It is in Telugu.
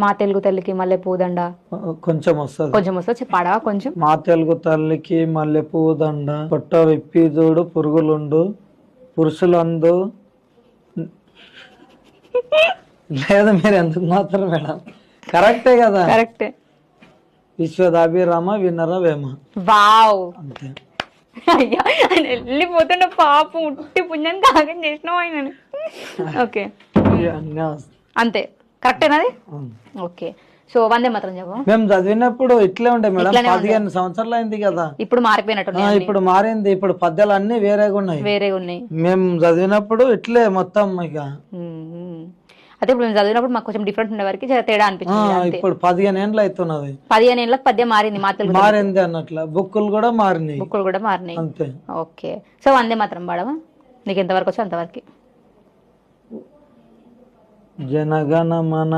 మా తెలుగు తల్లికి మల్లె పూదండ కొంచెం వస్తుంది. కొంచెం వస్తుంది, పాడవా కొంచెం? మా తెలుగు తల్లికి మల్లెపూ దండ, పొట్ట విప్పి చూడు పురుగులుండు, పురుషులందు లేదు. మీరు ఎందుకు మాత్రం మేడం? కరెక్టే కదా? కరెక్టే. విశ్వదాభిరామ వినర వేమ. వావ్. అంతే. అయ్యా ఆయన వెళ్ళిపోతున్న పాపం, ఉట్టి పుణ్యం త్యాగం చేసినావు ఆయన. ఓకే అన్నీ వస్తాయి. అంతే, కరెక్టేనాది? ఓకే. సో వందే మాత్రం చెప్పు. మేము చదివినప్పుడు ఇట్లే ఉండే మేడం. ఇట్లానే 15 సంవత్సరాలు అయింది కదా. ఇప్పుడు మారిపోయినట్టు ఇప్పుడు మారింది. ఇప్పుడు పద్యాలు అన్ని వేరేగా ఉన్నాయి. వేరేగా ఉన్నాయి. మేము చదివినప్పుడు ఇట్లే మొత్తం ఇక. అదే ఇప్పుడు మేము చదివినప్పుడు మాకు కొంచెం డిఫరెంట్ ఉండే వరకు తేడా అనిపించింది. ఇప్పుడు 15 ఏండ్లు అవుతున్నది. 15 ఏళ్ళకి పద్యం మారింది, మా తెలుగు మారింది అన్నట్ల. బుక్కులు కూడా మారినాయి. బుక్కులు కూడా మారినాయి. అంతే. ఓకే. సో వందే మాత్రం పాడవా? నీకు ఎంతవరకు వచ్చో అంతవరకు. జనగణ మన